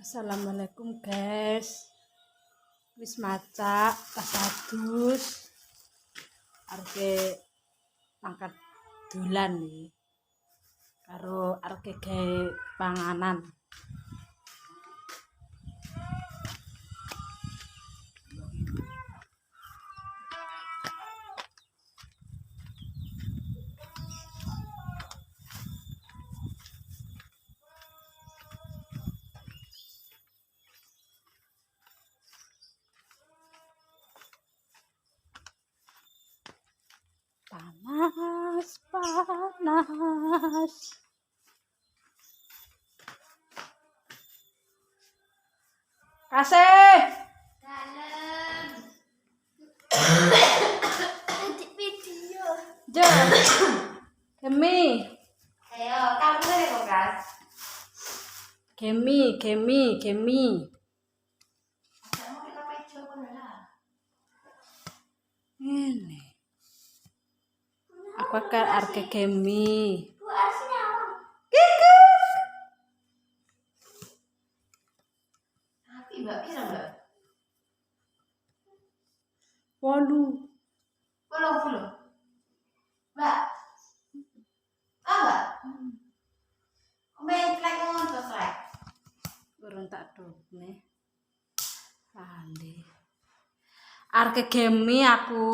Assalamualaikum guys. Wis maca tas adus. Arep angkat dolan nih. Karo arep gawe panganan. Panas. Kasih. Dalam. Edit video. Jem. Gemi. Ayo, kamu nih kok, Guys. Gemi. Kamu kita pejo kan lah. Ini. Aku akan arke gemi. Bu aslinya apa? Tapi Mbak bisa, Mbak. 8. Belum. Mbak. Mbak. Main plek ngono to, Slek. Urung tak dukne. Lali. Arke gemi aku.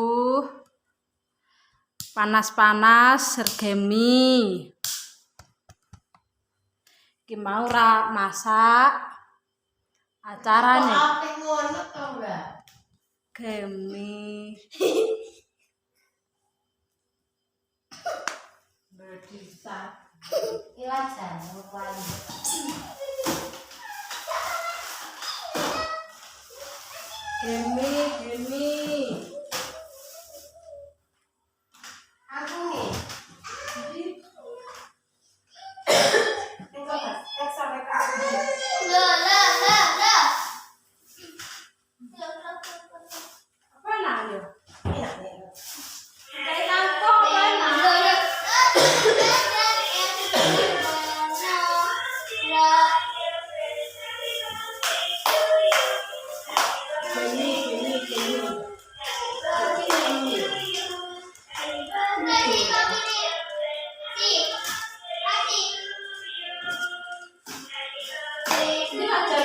Panas-panas sergemi. Ki mau ra masak acarane. Kok apik ngono to, Mbak? Gemi. Berdisa. Ilajan lupain. Gemi. Aku nih. Tek sampai ke aku. Lah. Apa nanya? Enak nih. Kayak kantong mana? Gemi. Ini aja.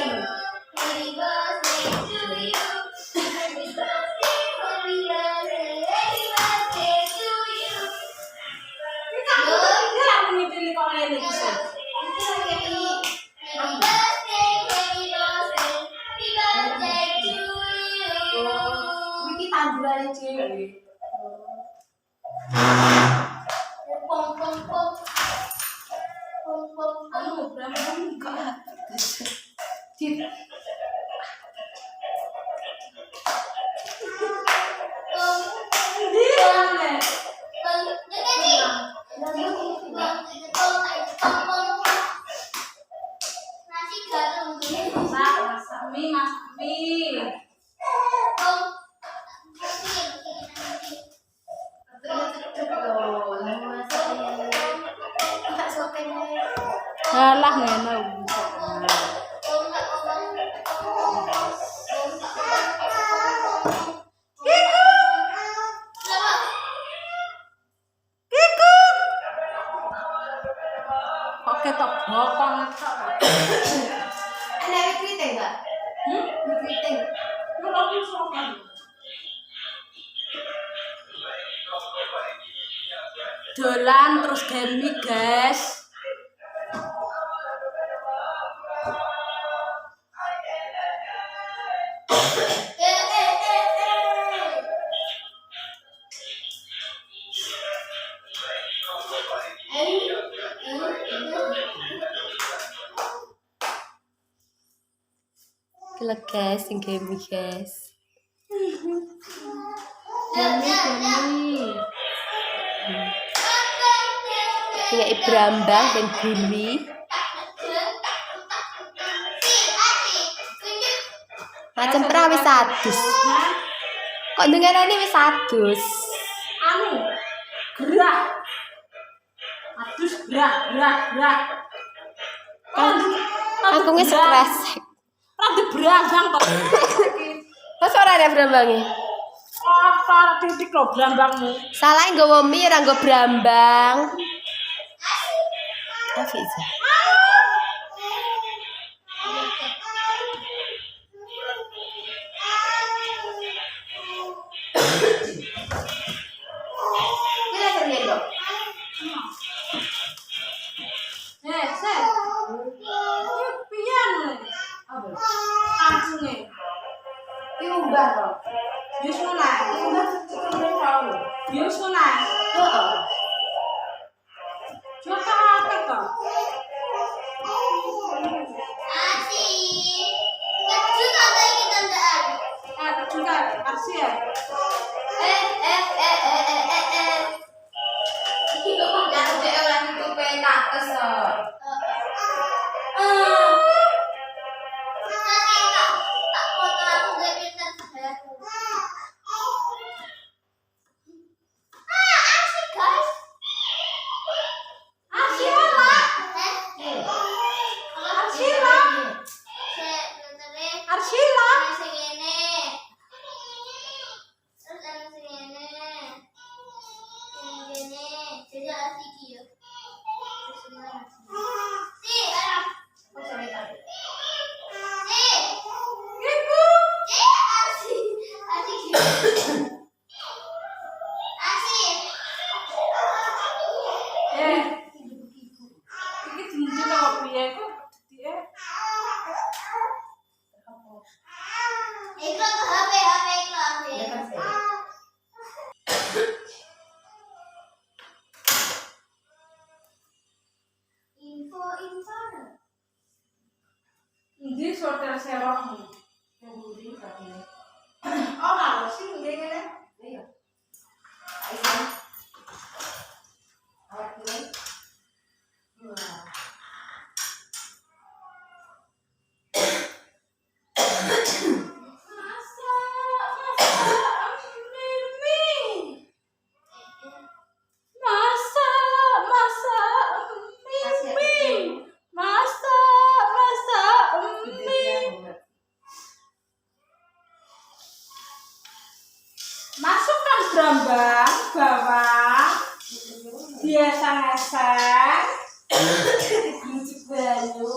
Iki tanduran cewek. Pom. Anu, berapa enggak? Cip. Masak mie. Halah ngene. Kok ketok bokong tok. Ada keriting, Mbak? Keriting. Dolan terus gemi, guys. Gila guys, yang gemi guys. Gemi. Kayak Ibrambang dan Gumi. Macam pernah wis adus. Kok dengarane wis adus? Anu. Gerak. Adus gerak. Aku nge stres. Tadi berambang kok. Masa ora ada berambange? Ora titik lo berambangmu. Salahe nggawa mie ora nggo brambang. Hafiza. Kira kira dong. Set. Piye anu? Apa? Anjunge. Diubah dong. Wis ngono. Diubah cilik tau. Wis ngono. Heeh. Coba apa kok? Asih. Kecil kata ini tandaan. Juga kasih ya. Iki kok mangan dhek ora nutupe kates kok. Nanti tak foto aku gak bisa baru. Asik guys. Asyila. Arsila. Arsila. Iku. Iki diunjuk apa piye kok? Dike. Ndi sorter serokmu? Ngguri katene. Ora lho sing ngene. Iya. Aisyah. Awak dulu. Wah. Masukkan berambang, bawang, biasa ngeseng, digunjik banyu.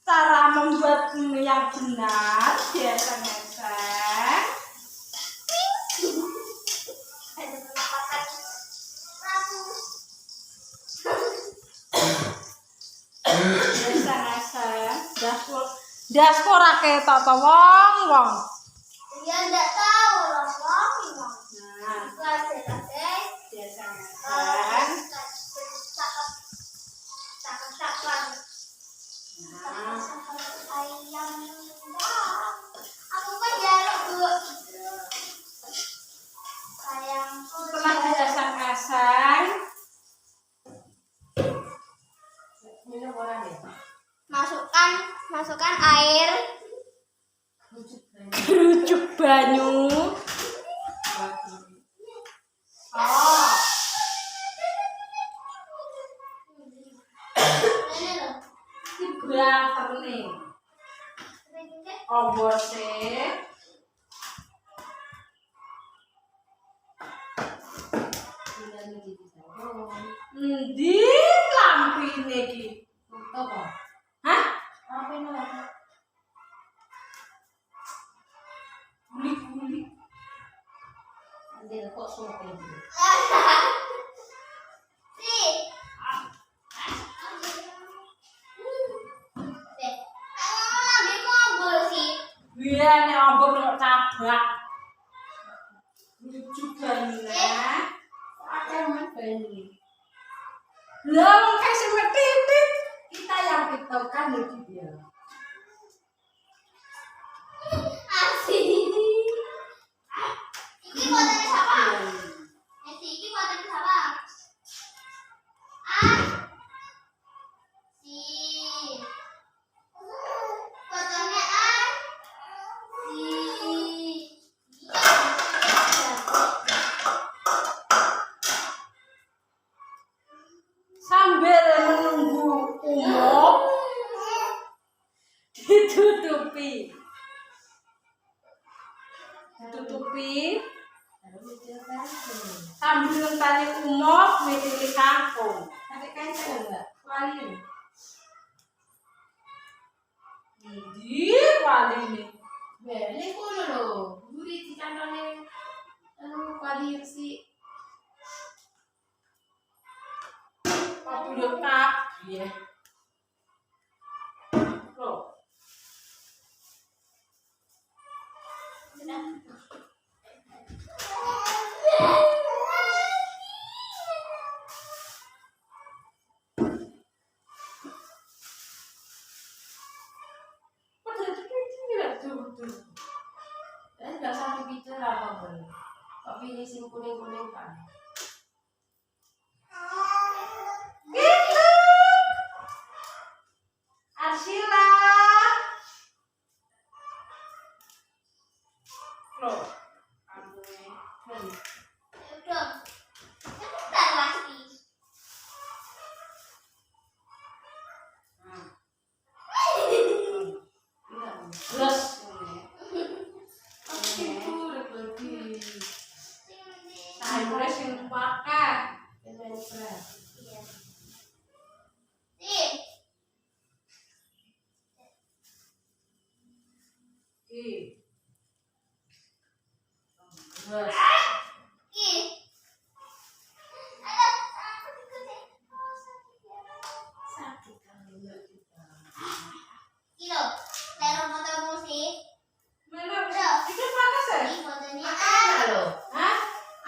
Cara membuat mie yang benar, biasa ngeseng. Biasa ngeseng. Dasko ora ketok to wong. Ya enggak tahu loh, Bang. Nah, Kelas biasa ngeseng. Cakep-cakepan. Nah, Ayam. Aku kan jarang, Bu. Sayangku. setelah biasa ngeseng, Minum orang ya. Masukkan air. kerucuk banyu. Oh, Ini loh. tibrang terning. Obor sih. Endi lampine iki? Apa? Hah? Apa ini lagi? Guli-guli. Nanti kok suka ini. Sih. Deh. Lagi ngobrol sih. Iya, nek obor kok tabrak. Lucu banget. Ada man banyu. Lah wong kasih titit. Kita yang tiktokan ya dia. Asik. Iki buatan siapa? Iki buatan siapa? Si. Buatannya si. Sambil menunggu kangkung. Ada kancing enggak? Wali. Di wali ini. Beli kulo lho. Guri di kantone wali si Papu yo kap, ya. Loh. Enggak sampai bicara apa pun. Tapi ini sim kuning-kuning kan. Gitu. Arsila. Loh. Udah. Sebentar lagi. Terus. Itu udah lebih. Sayurnya sing pakai. Keren keren. Iya. Nih. Terus. Ih. Ada aku dikutin. Oh, sakit ya. Sakit kali mbak kita. Kilo. Teror motor musik. Mana? Itu panas ya? Ini fotonya Enak loh. Hah?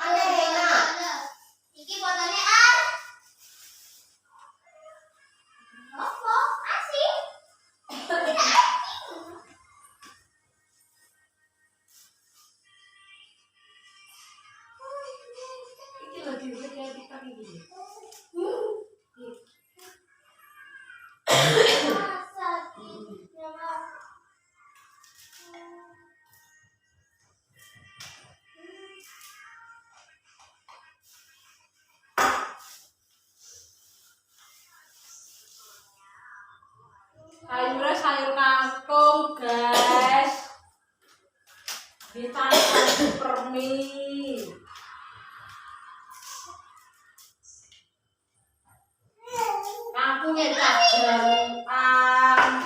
Ada enak. Iki fotonya A. Apa? Asik. Tidak asik. Ini lagi kayak kita gini. Sayurnya sayur kangkung, guys. Ditambah permi. Kangkungnya tak jarukan.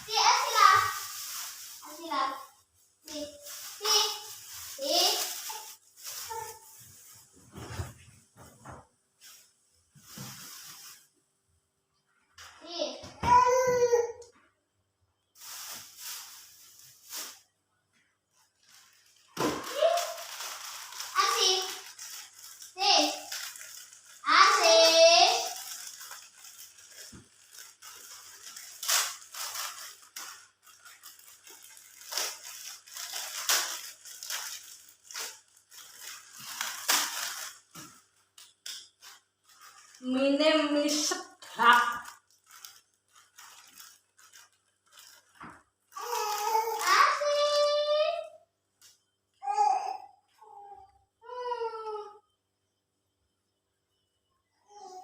Si Asila. Asila. Si. Si. Si. Si. Asik. Si. Asik. Mine mie sedap. Asik.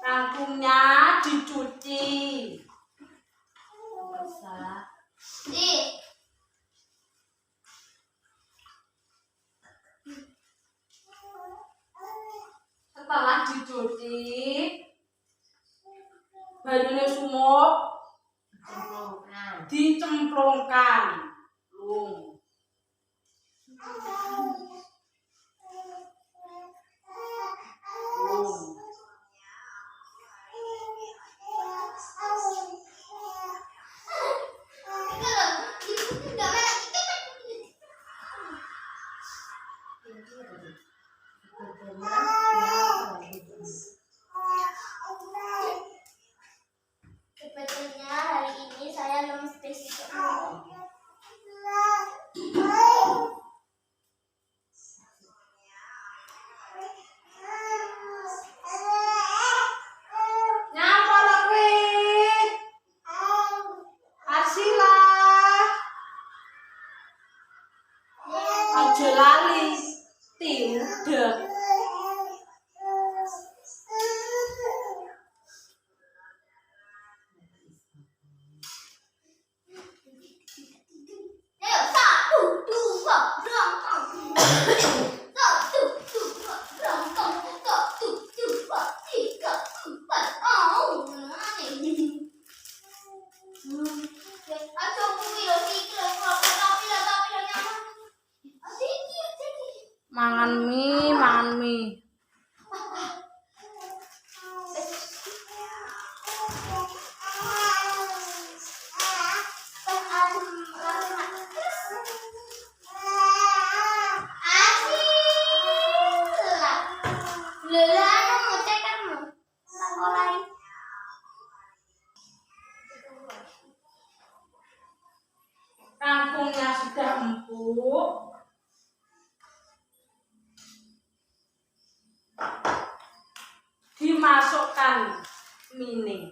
Kangkungnya dicuci. Basah. Si. Setelah dicuci, banyune sumur Cemplungkan. dicemplungkan. Lung. Lung. Sepertinya hari ini saya belum spesifik. Nyapa lho kuwi? Arsila. Aja lali. Tindak. Ayo, 1, 2, 3. Mangan mie. Kangkungnya sudah empuk. Dimasukkan mie.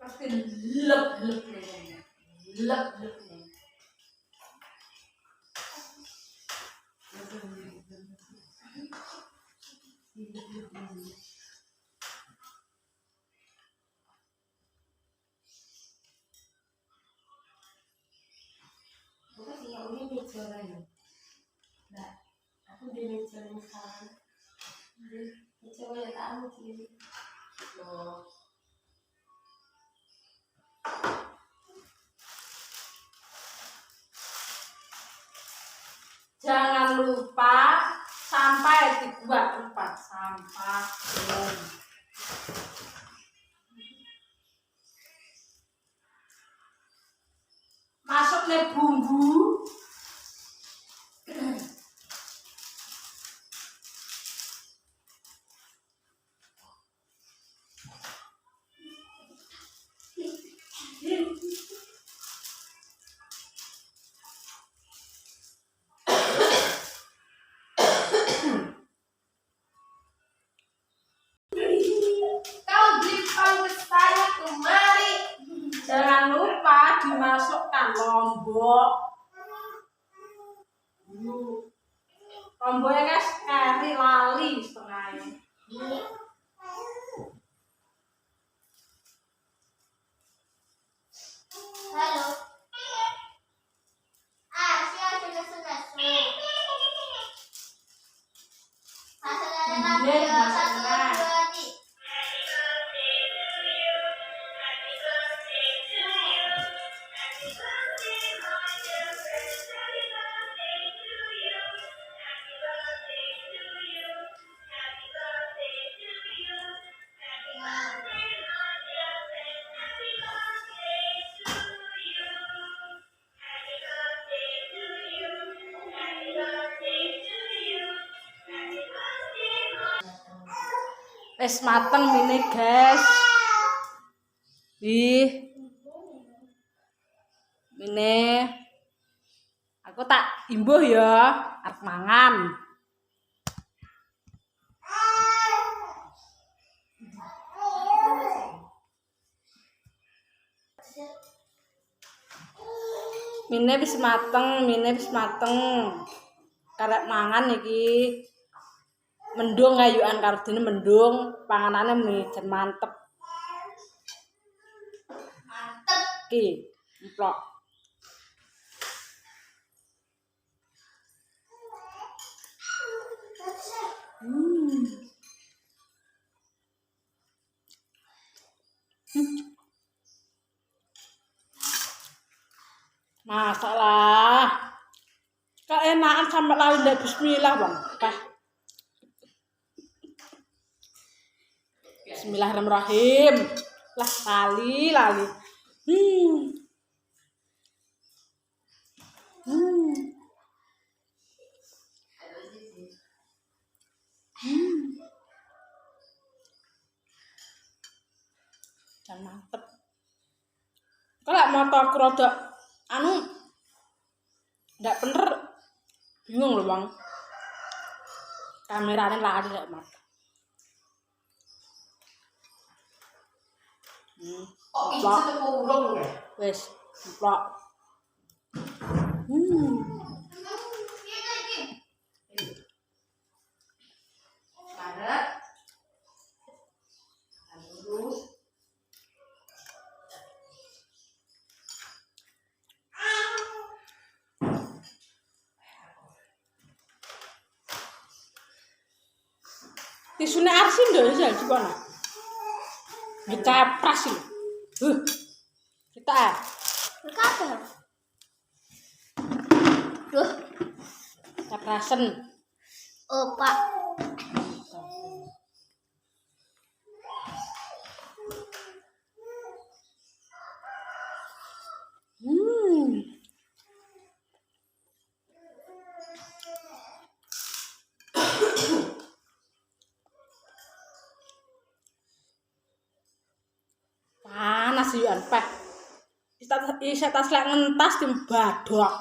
Pasti lep. Aku di meja ini sekarang. Coba ya tahu sih. Jangan lupa sampai dibuat tempat sampah. Masuknya bumbu. Jangan lupa dimasukkan lombok. Lomboknya guys, lali setengahnya. Halo. Siapa sudah. Wis mateng mini guys. Ih. Mine. Aku tak imbuh ya, arep mangan. Mine wis mateng. Karep mangan iki. Mendung kayuan karo dene mendung, panganane jan mantep. Iki, emplok. Masalah. Keenakan sampai lali ndak bismillah, Bang. Bismillahirrahmanirrahim. Lah lali. Dan mantep. Kalau moto aku rada anu ndak bener bingung loh bang. Kameranya lari lek mat. Kok bisa ketemu ya? Wes, plok. Padat. Lurus. Tisune Arsin lho ya dikono. Kita pras lho. Kita Kapan? Duh, kita prasen. oh Pak. Panas yuan peh. Isa tas lek ngentas timbadok.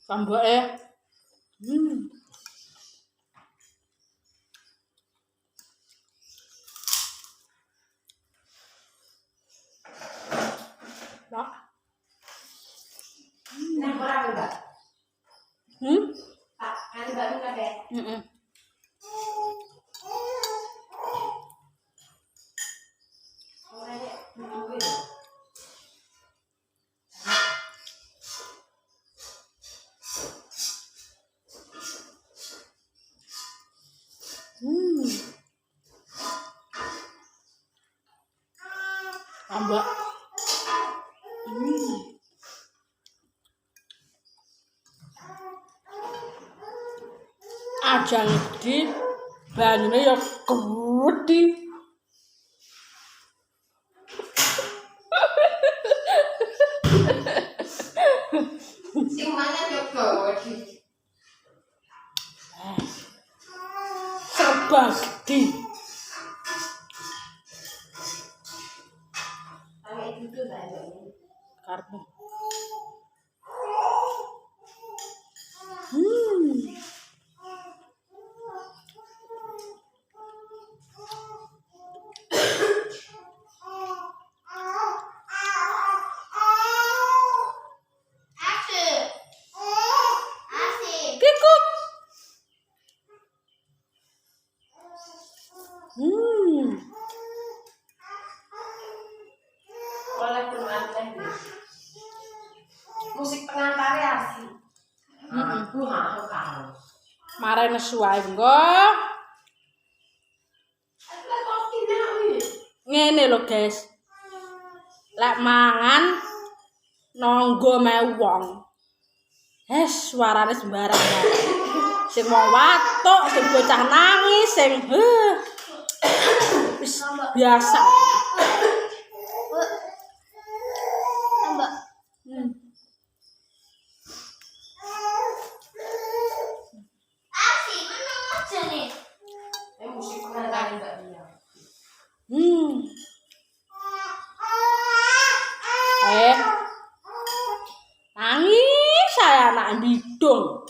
Samboke. Pak. Nah, orang enggak. Pak, kan baru kabeh. Orangnya nungguin. Ambak. Ajang di banyune ya gedhi. Sing mana yo gawedi. Serba gedhi. Awake itu banyak. Karepmu. Kikuk. Oleh Quran musik pengantarnya asli. Aku mau kau. Mare nesu ae engko. Ngene lho, guys. Lek mangan nonggo me wong. Suarane sembarangan. Sing mau watuk, sing bocah nangis, sing wis biasa. Mbak. Asyik menang aja nih. Musik pengantarnya Mbak Dia. Nangis saya anak bidung.